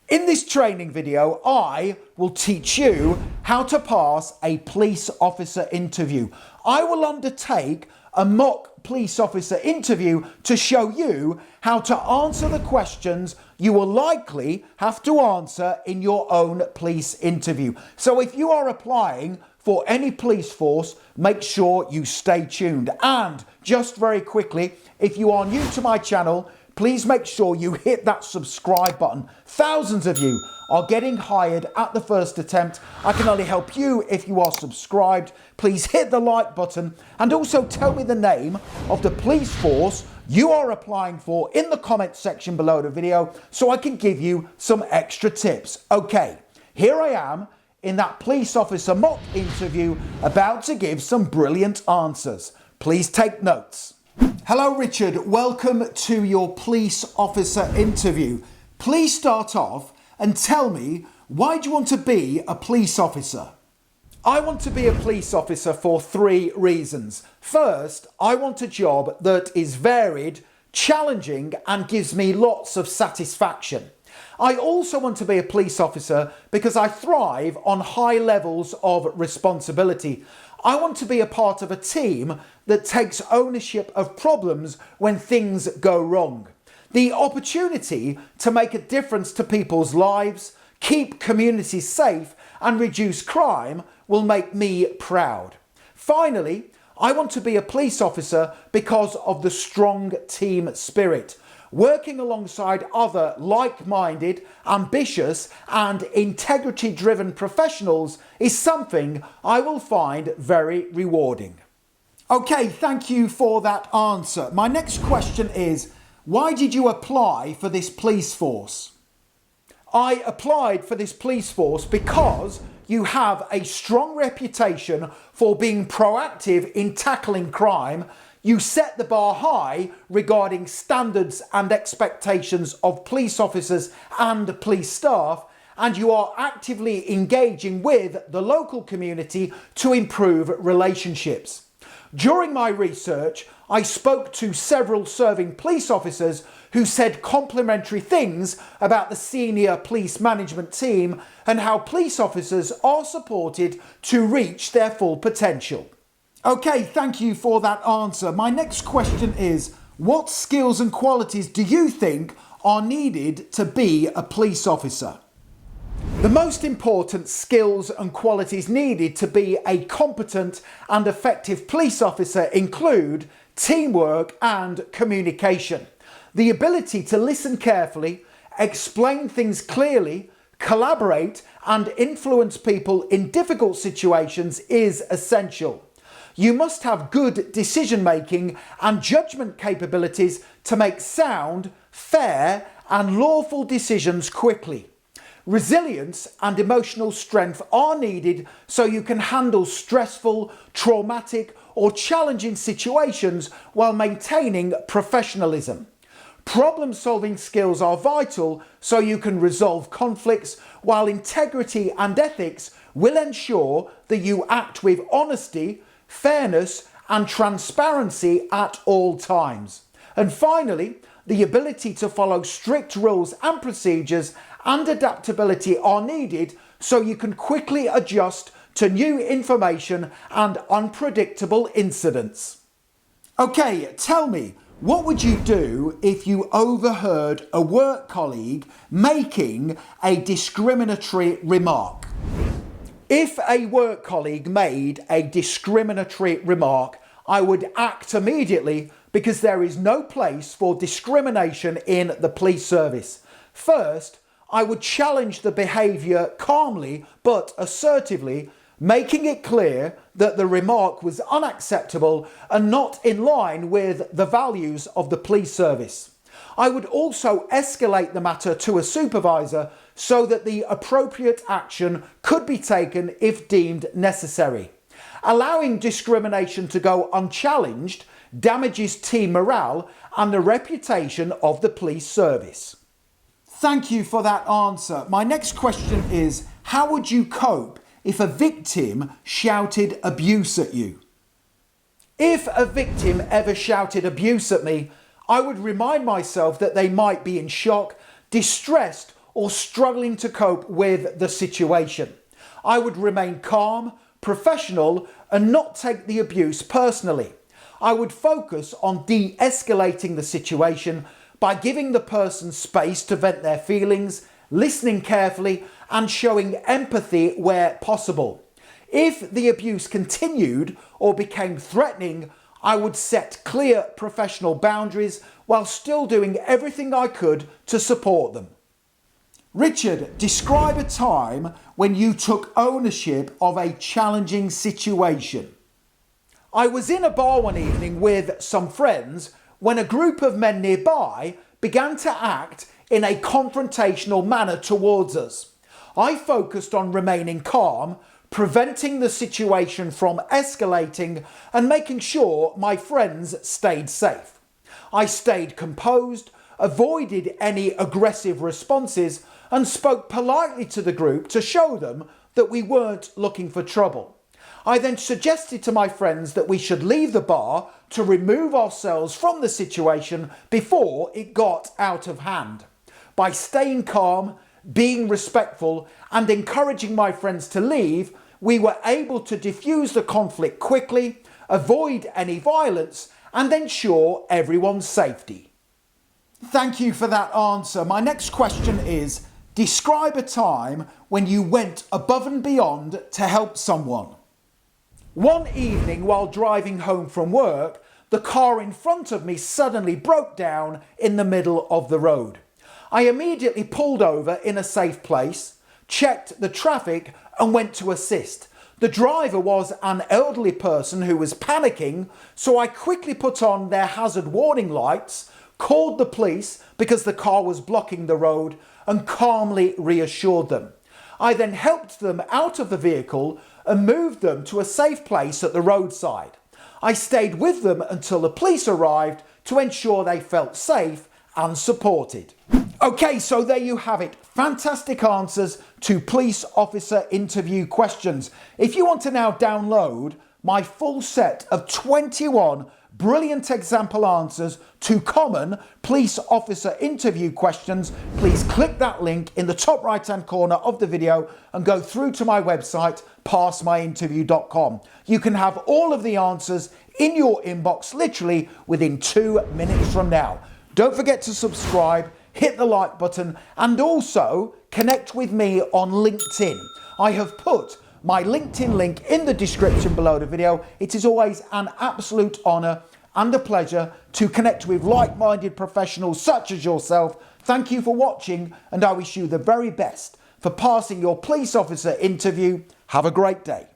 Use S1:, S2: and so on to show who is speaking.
S1: In this training video, I will teach you how to pass a police officer interview. I will undertake a mock police officer interview to show you how to answer the questions you will likely have to answer in your own police interview. So if you are applying for any police force, make sure you stay tuned. And just very quickly, if you are new to my channel, please make sure you hit that subscribe button. Thousands of you are getting hired at the first attempt. I can only help you if you are subscribed. Please hit the like button and also tell me the name of the police force you are applying for in the comment section below the video so I can give you some extra tips. Okay, here I am in that police officer mock interview about to give some brilliant answers. Please take notes. Hello Richard, welcome to your police officer interview. Please start off and tell me, why do you want to be a police officer? I want to be a police officer for 3 reasons. First, I want a job that is varied, challenging and gives me lots of satisfaction. I also want to be a police officer because I thrive on high levels of responsibility. I want to be a part of a team that takes ownership of problems when things go wrong. The opportunity to make a difference to people's lives, keep communities safe and reduce crime will make me proud. Finally, I want to be a police officer because of the strong team spirit. Working alongside other like-minded, ambitious and integrity-driven professionals is something I will find very rewarding. Okay, thank you for that answer. My next question is, why did you apply for this police force? I applied for this police force because you have a strong reputation for being proactive in tackling crime. You set the bar high regarding standards and expectations of police officers and police staff, and you are actively engaging with the local community to improve relationships. During my research, I spoke to several serving police officers who said complimentary things about the senior police management team and how police officers are supported to reach their full potential. Okay, thank you for that answer. My next question is, what skills and qualities do you think are needed to be a police officer? The most important skills and qualities needed to be a competent and effective police officer include teamwork and communication. The ability to listen carefully, explain things clearly, collaborate and influence people in difficult situations is essential. You must have good decision-making and judgment capabilities to make sound, fair and lawful decisions quickly. Resilience and emotional strength are needed so you can handle stressful, traumatic or challenging situations while maintaining professionalism. Problem-solving skills are vital so you can resolve conflicts, while integrity and ethics will ensure that you act with honesty, fairness and transparency at all times. And finally, the ability to follow strict rules and procedures and adaptability are needed so you can quickly adjust to new information and unpredictable incidents. Okay, tell me, what would you do if you overheard a work colleague making a discriminatory remark? If a work colleague made a discriminatory remark, I would act immediately because there is no place for discrimination in the police service. First, I would challenge the behaviour calmly but assertively, making it clear that the remark was unacceptable and not in line with the values of the police service. I would also escalate the matter to a supervisor so that the appropriate action could be taken if deemed necessary. Allowing discrimination to go unchallenged damages team morale and the reputation of the police service. Thank you for that answer. My next question is, how would you cope if a victim shouted abuse at you? If a victim ever shouted abuse at me, I would remind myself that they might be in shock, distressed or struggling to cope with the situation. I would remain calm, professional, and not take the abuse personally. I would focus on de-escalating the situation by giving the person space to vent their feelings, listening carefully, and showing empathy where possible. If the abuse continued or became threatening, I would set clear professional boundaries while still doing everything I could to support them. Richard, describe a time when you took ownership of a challenging situation. I was in a bar one evening with some friends when a group of men nearby began to act in a confrontational manner towards us. I focused on remaining calm, preventing the situation from escalating and making sure my friends stayed safe. I stayed composed, avoided any aggressive responses, and spoke politely to the group to show them that we weren't looking for trouble. I then suggested to my friends that we should leave the bar to remove ourselves from the situation before it got out of hand. By staying calm, being respectful, and encouraging my friends to leave, we were able to diffuse the conflict quickly, avoid any violence, and ensure everyone's safety. Thank you for that answer. My next question is, describe a time when you went above and beyond to help someone. One evening while driving home from work, the car in front of me suddenly broke down in the middle of the road. I immediately pulled over in a safe place, checked the traffic, and went to assist. The driver was an elderly person who was panicking, so I quickly put on their hazard warning lights, called the police because the car was blocking the road, and calmly reassured them. I then helped them out of the vehicle and moved them to a safe place at the roadside. I stayed with them until the police arrived to ensure they felt safe and supported. Okay, so there you have it. Fantastic answers to police officer interview questions. If you want to now download my full set of 21 brilliant example answers to common police officer interview questions, please click that link in the top right hand corner of the video and go through to my website, passmyinterview.com. You can have all of the answers in your inbox literally within 2 minutes from now. Don't forget to subscribe, hit the like button, and also connect with me on LinkedIn. I have put my LinkedIn link in the description below the video. It is always an absolute honour and a pleasure to connect with like-minded professionals such as yourself. Thank you for watching, and I wish you the very best for passing your police officer interview. Have a great day.